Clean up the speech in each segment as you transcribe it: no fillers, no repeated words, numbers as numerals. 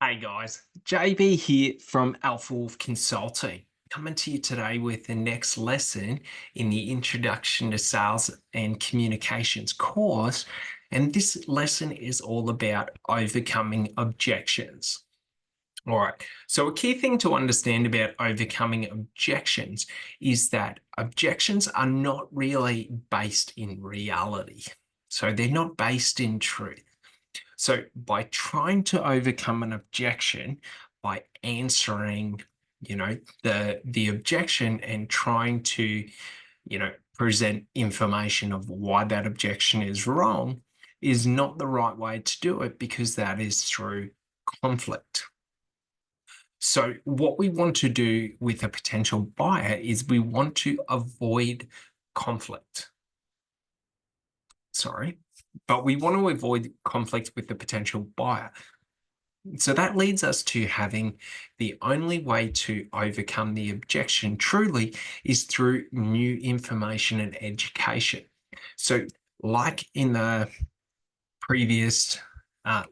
Hey guys, JB here from Alpha Wolf Consulting, coming to you today with the next lesson in the Introduction to Sales and Communications course. And this lesson is all about overcoming objections. All right, so a key thing to understand about overcoming objections is that objections are not really based in reality. So they're not based in truth. So by trying to overcome an objection, by answering, the objection and trying to, present information of why that objection is wrong is not the right way to do it because that is through conflict. So what we want to do with a potential buyer is we want to avoid conflict. Sorry, but we want to avoid conflict with the potential buyer. So that leads us to having the only way to overcome the objection truly is through new information and education. So, like in the previous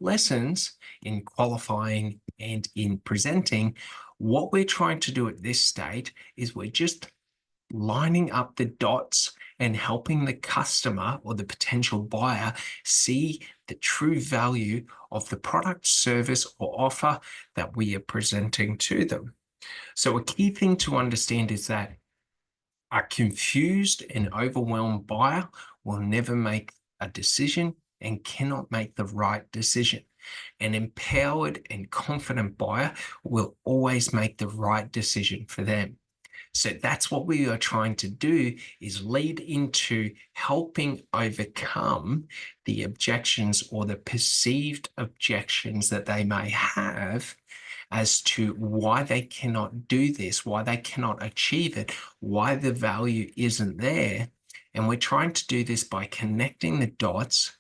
lessons in qualifying and in presenting, what we're trying to do at this stage is we're just lining up the dots and helping the customer or the potential buyer see the true value of the product, service, or offer that we are presenting to them. So, a key thing to understand is that a confused and overwhelmed buyer will never make a decision and cannot make the right decision. An empowered and confident buyer will always make the right decision for them. So that's what we are trying to do is lead into helping overcome the objections or the perceived objections that they may have as to why they cannot do this, why they cannot achieve it, why the value isn't there. And we're trying to do this by connecting the dots,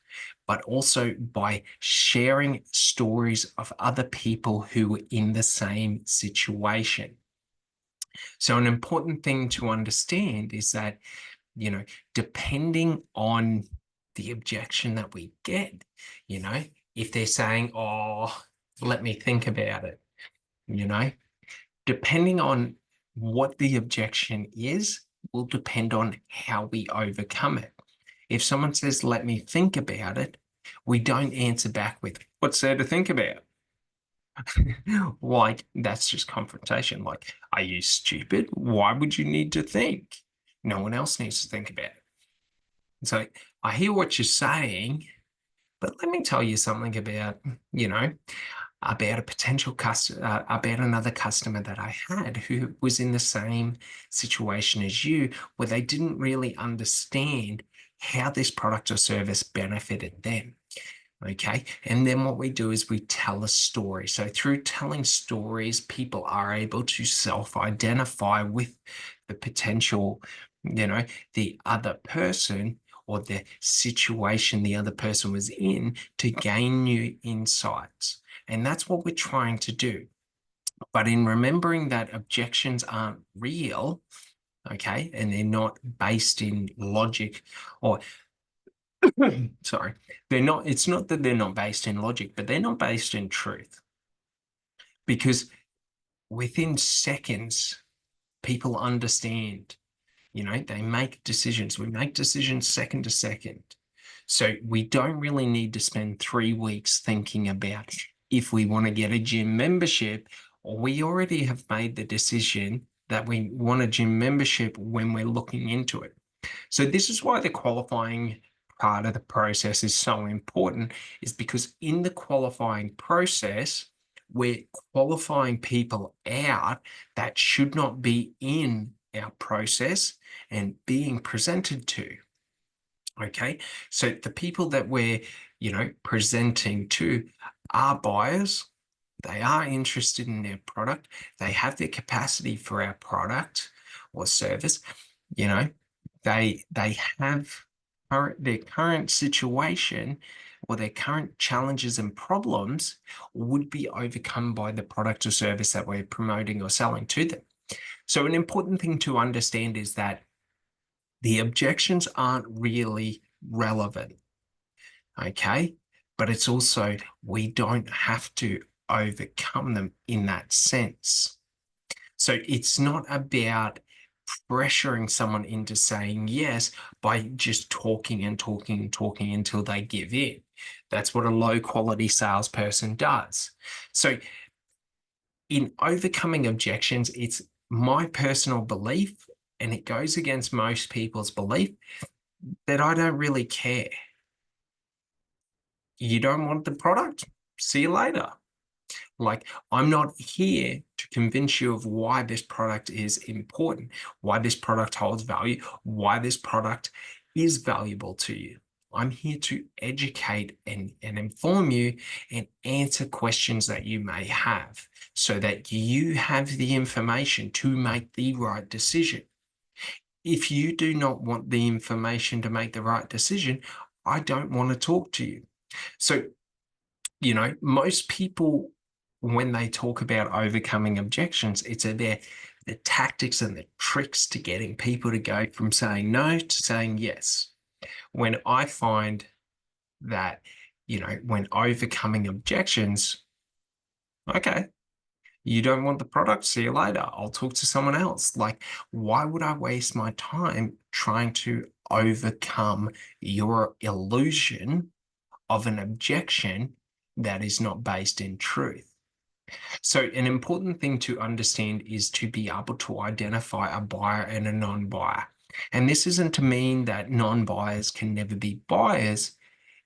but also by sharing stories of other people who were in the same situation. So, an important thing to understand is that, depending on the objection that we get, if they're saying, oh, let me think about it, you know, depending on what the objection is, will depend on how we overcome it. If someone says, let me think about it, we don't answer back with, what's there to think about? Like, that's just confrontation. Like, are you stupid? Why would you need to think? No one else needs to think about it. So I hear what you're saying, but let me tell you something about, about a potential customer, about another customer that I had who was in the same situation as you, where they didn't really understand how this product or service benefited them. Okay. And then what we do is we tell a story. So through telling stories, people are able to self-identify with the potential, the other person or the situation the other person was in to gain new insights. And that's what we're trying to do. But in remembering that objections aren't real, okay, and they're not based in logic or sorry, it's not that they're not based in logic, but they're not based in truth. Because within seconds, people understand, they make decisions. We make decisions second to second. So we don't really need to spend 3 weeks thinking about if we want to get a gym membership, or we already have made the decision that we want a gym membership when we're looking into it. So this is why the qualifying part of the process is so important, is because in the qualifying process, we're qualifying people out that should not be in our process and being presented to. Okay, so the people that we're, presenting to are buyers. They are interested in their product. They have the capacity for our product or service. You know, they have their current situation or their current challenges and problems would be overcome by the product or service that we're promoting or selling to them. So an important thing to understand is that the objections aren't really relevant, okay? But it's also, we don't have to overcome them in that sense. So it's not about pressuring someone into saying yes by just talking and talking and talking until they give in. That's what a low quality salesperson does. So in overcoming objections, it's my personal belief, and it goes against most people's belief, that I don't really care. You don't want the product? See you later. Like, I'm not here to convince you of why this product is important, why this product holds value, why this product is valuable to you. I'm here to educate and inform you and answer questions that you may have so that you have the information to make the right decision. If you do not want the information to make the right decision, I don't want to talk to you. So, most people, when they talk about overcoming objections, it's about the tactics and the tricks to getting people to go from saying no to saying yes. When I find that, when overcoming objections, okay, you don't want the product, see you later. I'll talk to someone else. Like, why would I waste my time trying to overcome your illusion of an objection that is not based in truth? So an important thing to understand is to be able to identify a buyer and a non-buyer. And this isn't to mean that non-buyers can never be buyers.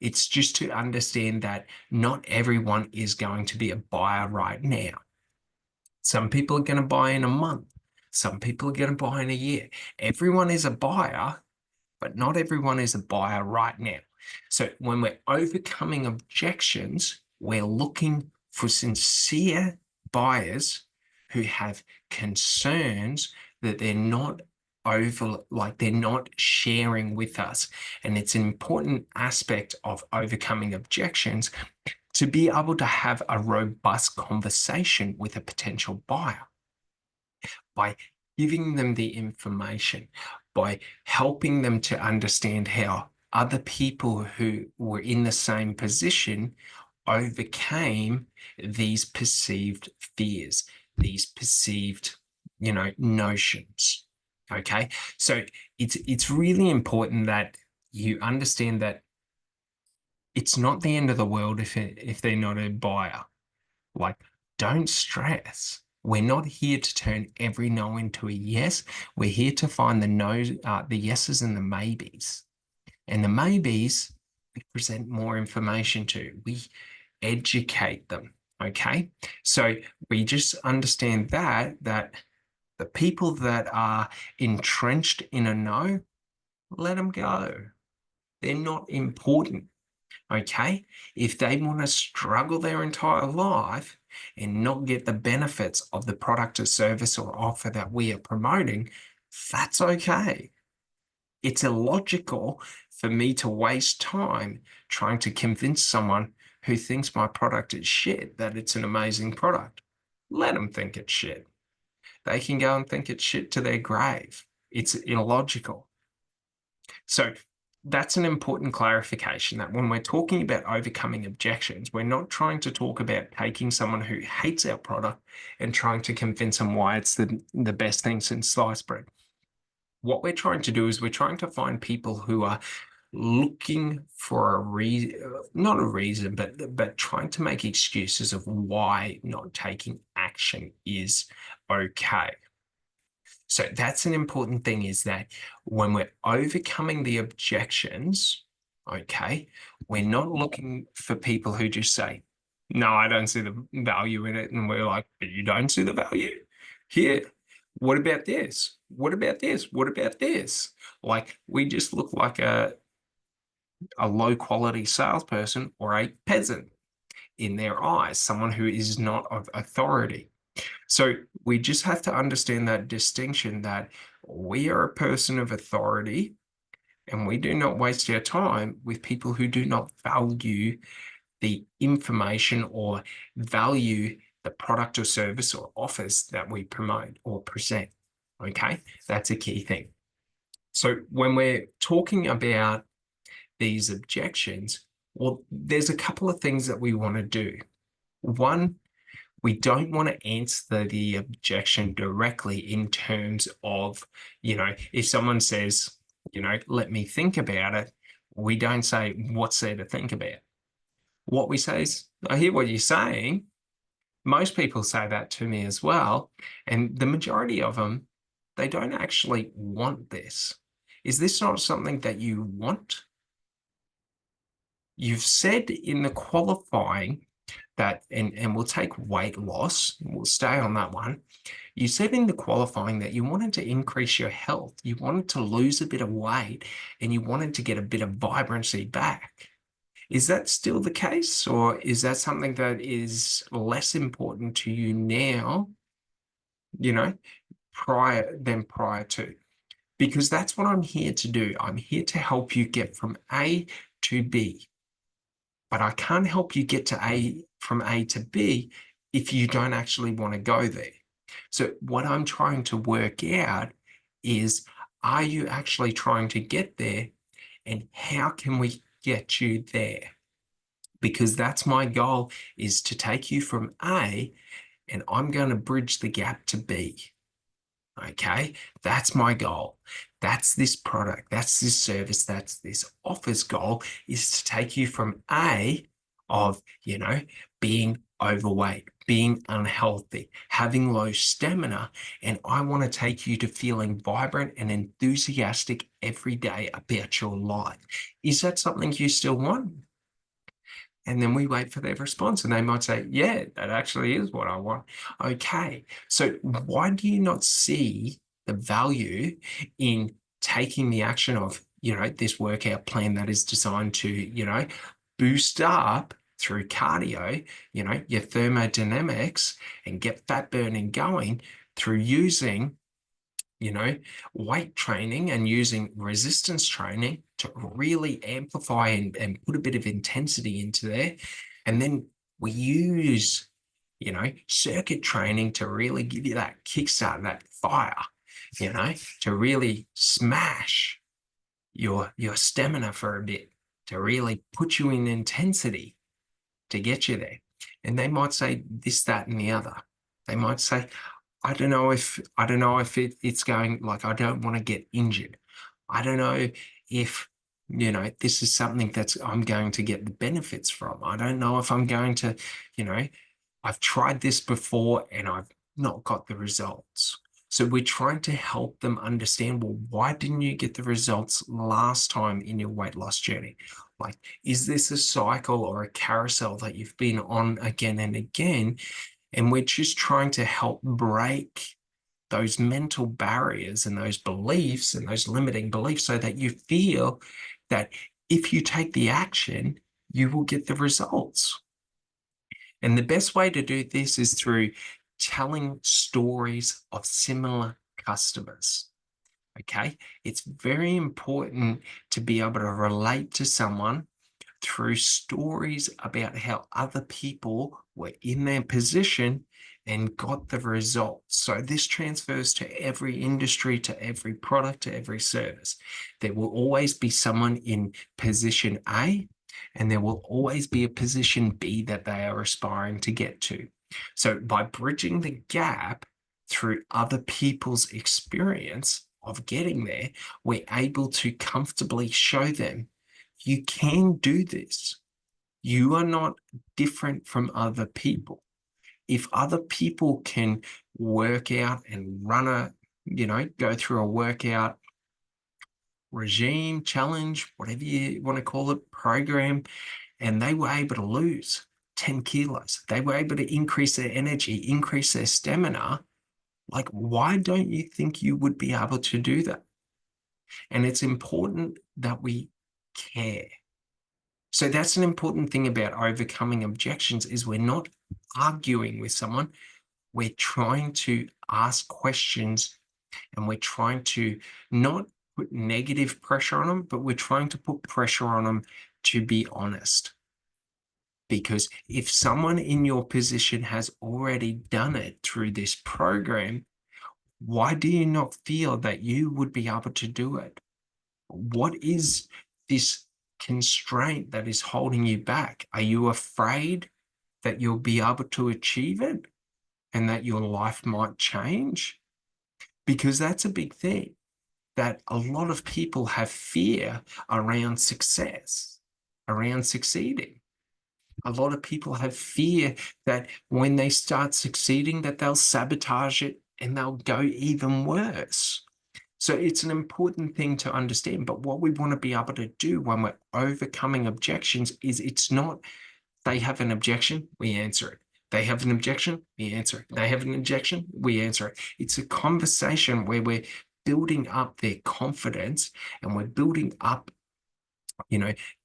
It's just to understand that not everyone is going to be a buyer right now. Some people are going to buy in a month. Some people are going to buy in a year. Everyone is a buyer, but not everyone is a buyer right now. So when we're overcoming objections, we're looking for sincere buyers who have concerns that they're not they're not sharing with us. And it's an important aspect of overcoming objections to be able to have a robust conversation with a potential buyer by giving them the information, by helping them to understand how other people who were in the same position overcame these perceived fears, these perceived, notions. Okay. So it's really important that you understand that it's not the end of the world if they're not a buyer. Like, don't stress. We're not here to turn every no into a yes. We're here to find the no's, the yeses and the maybes. And the maybes, we present more information to. We educate them. Okay. So we just understand that the people that are entrenched in a no, let them go. They're not important. Okay. If they want to struggle their entire life and not get the benefits of the product or service or offer that we are promoting, that's okay. It's illogical for me to waste time trying to convince someone who thinks my product is shit that it's an amazing product. Let them think it's shit. They can go and think it's shit to their grave. It's illogical. So that's an important clarification, that when we're talking about overcoming objections, we're not trying to talk about taking someone who hates our product and trying to convince them why it's the best thing since sliced bread. What we're trying to do is we're trying to find people who are looking for a reason, not a reason, but trying to make excuses of why not taking action is okay. So that's an important thing, is that when we're overcoming the objections, okay, we're not looking for people who just say, no, I don't see the value in it. And we're like, but you don't see the value? Here, what about this? What about this? What about this? Like, we just look like a low quality salesperson or a peasant in their eyes, someone who is not of authority. So we just have to understand that distinction, that we are a person of authority and we do not waste our time with people who do not value the information or value the product or service or offers that we promote or present. Okay, that's a key thing. So when we're talking about these objections, well, there's a couple of things that we want to do. One, We don't want to answer the objection directly in terms of, if someone says, let me think about it, we don't say, what's there to think about? What we say is, I hear what you're saying. Most people say that to me as well. And the majority of them, they don't actually want this. Is this not something that you want? You've said in the qualifying that, and we'll take weight loss, we'll stay on that one. You said in the qualifying that you wanted to increase your health, you wanted to lose a bit of weight, and you wanted to get a bit of vibrancy back. Is that still the case, or is that something that is less important to you now, you know, prior to? Because that's what I'm here to do. I'm here to help you get from A to B. But I can't help you get to from A to B if you don't actually want to go there. So what I'm trying to work out is, are you actually trying to get there, and how can we get you there? Because that's my goal, is to take you from A, and I'm going to bridge the gap to B. Okay, that's my goal. That's this product, that's this service, that's this offer's goal, is to take you from A of, being overweight, being unhealthy, having low stamina, and I want to take you to feeling vibrant and enthusiastic every day about your life. Is that something you still want? And then we wait for their response, and they might say, yeah, that actually is what I want. Okay, so why do you not see the value in taking the action of, this workout plan that is designed to, boost up through cardio, your thermodynamics, and get fat burning going through using weight training and using resistance training to really amplify and put a bit of intensity into there. And then we use, circuit training to really give you that kickstart, that fire, to really smash your stamina for a bit, to really put you in intensity to get you there. And they might say this, that, and the other. They might say, I don't know if it's going, like, I don't want to get injured. I don't know if, this is something that's I'm going to get the benefits from. I don't know if I'm going to, I've tried this before and I've not got the results. So we're trying to help them understand, well, why didn't you get the results last time in your weight loss journey? Like, is this a cycle or a carousel that you've been on again and again? And we're just trying to help break those mental barriers and those beliefs and those limiting beliefs, so that you feel that if you take the action, you will get the results. And the best way to do this is through telling stories of similar customers. Okay, it's very important to be able to relate to someone through stories about how other people were in their position and got the results. So this transfers to every industry, to every product, to every service. There will always be someone in position A, and there will always be a position B that they are aspiring to get to. So by bridging the gap through other people's experience of getting there, we're able to comfortably show them, you can do this. You are not different from other people. If other people can work out and go through a workout regime, challenge, whatever you want to call it, program, and they were able to lose 10 kilos, they were able to increase their energy, increase their stamina, like, why don't you think you would be able to do that? And it's important that we care. So that's an important thing about overcoming objections, is we're not arguing with someone. We're trying to ask questions, and we're trying to not put negative pressure on them, but we're trying to put pressure on them to be honest. Because if someone in your position has already done it through this program, why do you not feel that you would be able to do it? What is this constraint that is holding you back? Are you afraid that you'll be able to achieve it and that your life might change? Because that's a big thing, that a lot of people have fear around success, around succeeding. A lot of people have fear that when they start succeeding, that they'll sabotage it and they'll go even worse. So it's an important thing to understand. But what we want to be able to do when we're overcoming objections is, it's not they have an objection, we answer it. They have an objection, we answer it. They have an objection, we answer it. It's a conversation where we're building up their confidence and we're building up,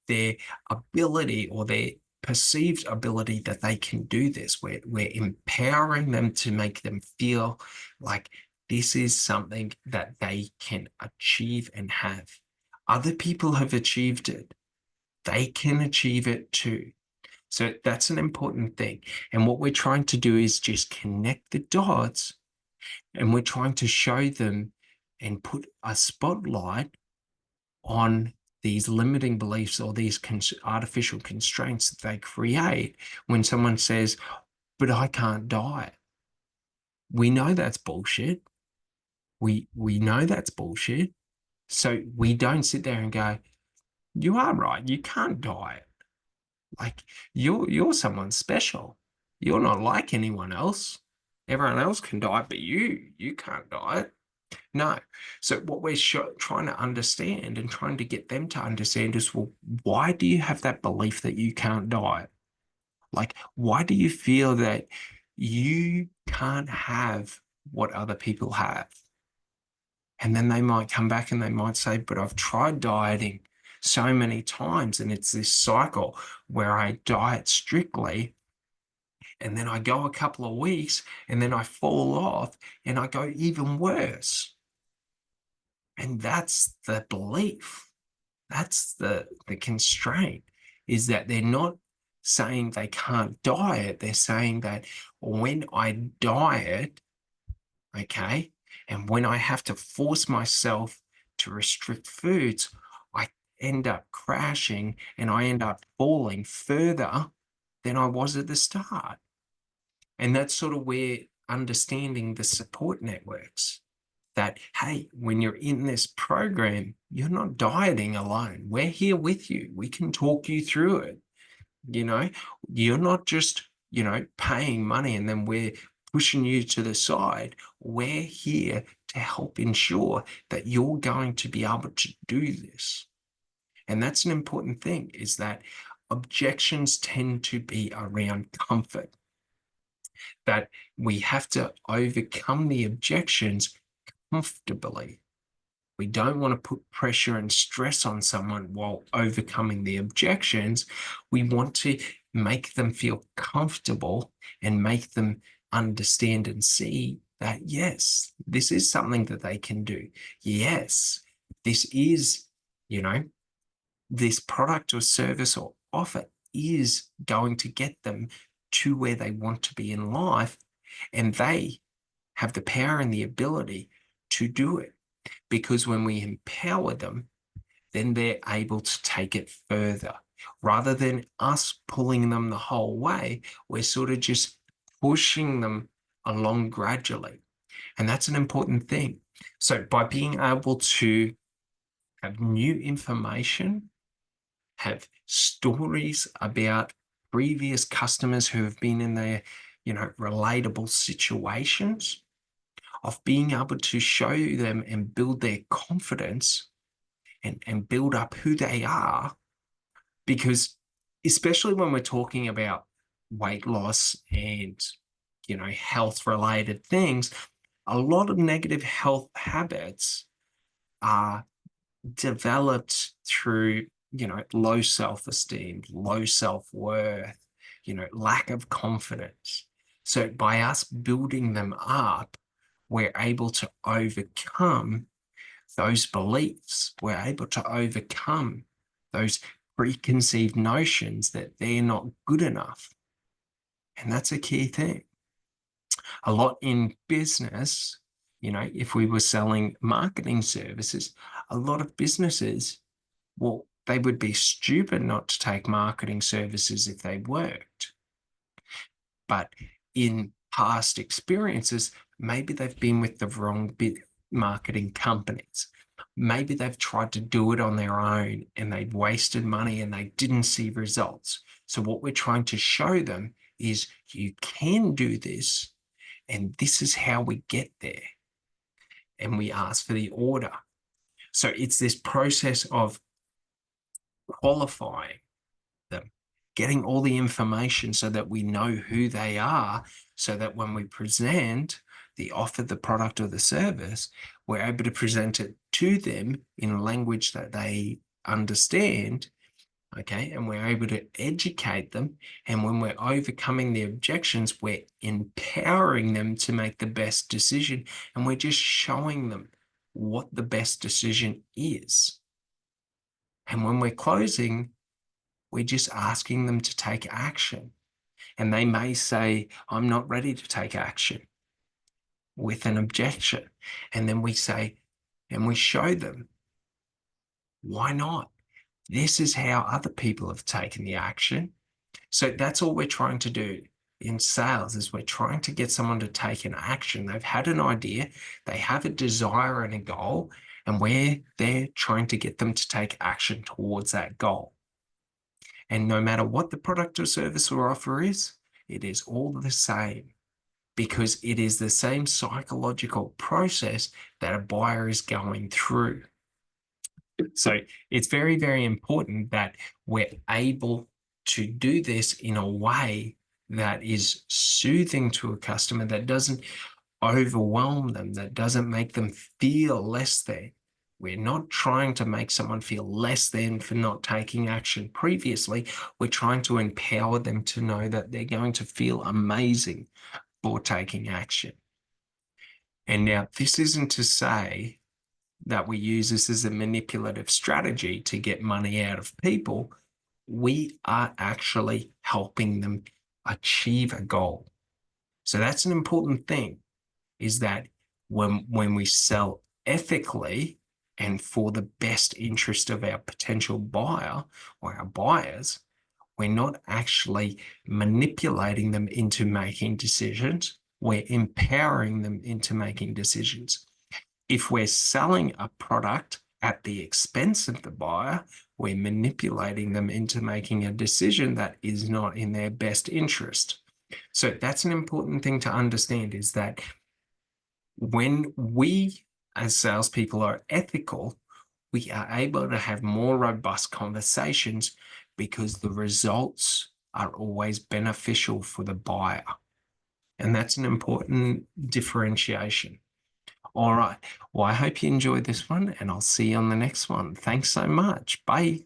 their ability or their perceived ability that they can do this. We're empowering them to make them feel like this is something that they can achieve and have. Other people have achieved it. They can achieve it too. So that's an important thing. And what we're trying to do is just connect the dots, and we're trying to show them and put a spotlight on these limiting beliefs or these artificial constraints that they create when someone says, but I can't diet. We know that's bullshit. We know that's bullshit. So we don't sit there and go, you are right, you can't diet. Like, you're someone special. You're not like anyone else. Everyone else can diet, but you can't diet. No. So what we're trying to understand and trying to get them to understand is, well, why do you have that belief that you can't diet? Like, why do you feel that you can't have what other people have? And then they might come back and they might say, but I've tried dieting so many times, and it's this cycle where I diet strictly, and then I go a couple of weeks and then I fall off and I go even worse. And that's the belief. That's the constraint, is that they're not saying they can't diet. They're saying that when I diet, okay, and when I have to force myself to restrict foods, I end up crashing and I end up falling further than I was at the start. And that's sort of where understanding the support networks, that, hey, when you're in this program, you're not dieting alone. We're here with you. We can talk you through it. You're not just, paying money and then we're pushing you to the side. We're here to help ensure that you're going to be able to do this. And that's an important thing, is that objections tend to be around comfort, that we have to overcome the objections comfortably. We don't want to put pressure and stress on someone while overcoming the objections. We want to make them feel comfortable and make them understand and see that, yes, this is something that they can do. Yes, this is, this product or service or offer is going to get them to where they want to be in life, and they have the power and the ability to do it. Because when we empower them, then they're able to take it further. Rather than us pulling them the whole way, we're sort of just pushing them along gradually. And that's an important thing. So by being able to have new information, have stories about previous customers who have been in their, relatable situations, of being able to show them and build their confidence and build up who they are. Because especially when we're talking about weight loss and, health related things, a lot of negative health habits are developed through, low self-esteem, low self-worth, lack of confidence. So by us building them up, we're able to overcome those beliefs. We're able to overcome those preconceived notions that they're not good enough. And that's a key thing. A lot in business, if we were selling marketing services, a lot of businesses, well, they would be stupid not to take marketing services if they worked. but in past experiences, maybe they've been with the wrong marketing companies. Maybe they've tried to do it on their own and they've wasted money and they didn't see results. So what we're trying to show them is you can do this, and this is how we get there. And we ask for the order. So it's this process of qualifying them, getting all the information so that we know who they are, so that when we present the offer, the product, or the service, we're able to present it to them in a language that they understand. Okay, and we're able to educate them. And when we're overcoming the objections, we're empowering them to make the best decision. And we're just showing them what the best decision is. And when we're closing, we're just asking them to take action. And they may say, I'm not ready to take action, with an objection. And then we say, and we show them, why not? This is how other people have taken the action. So that's all we're trying to do in sales, is we're trying to get someone to take an action. They've had an idea, they have a desire and a goal, and we're there trying to get them to take action towards that goal. And no matter what the product or service or offer is, it is all the same, because it is the same psychological process that a buyer is going through. So it's very, very important that we're able to do this in a way that is soothing to a customer, that doesn't overwhelm them, that doesn't make them feel less than. We're not trying to make someone feel less than for not taking action previously. We're trying to empower them to know that they're going to feel amazing for taking action. And now, this isn't to say that we use this as a manipulative strategy to get money out of people. We are actually helping them achieve a goal. So that's an important thing, is that when we sell ethically and for the best interest of our potential buyer or our buyers, we're not actually manipulating them into making decisions. We're empowering them into making decisions. If we're selling a product at the expense of the buyer, we're manipulating them into making a decision that is not in their best interest. So that's an important thing to understand, is that when we as salespeople are ethical, we are able to have more robust conversations, because the results are always beneficial for the buyer. And that's an important differentiation. All right. Well, I hope you enjoyed this one, and I'll see you on the next one. Thanks so much. Bye.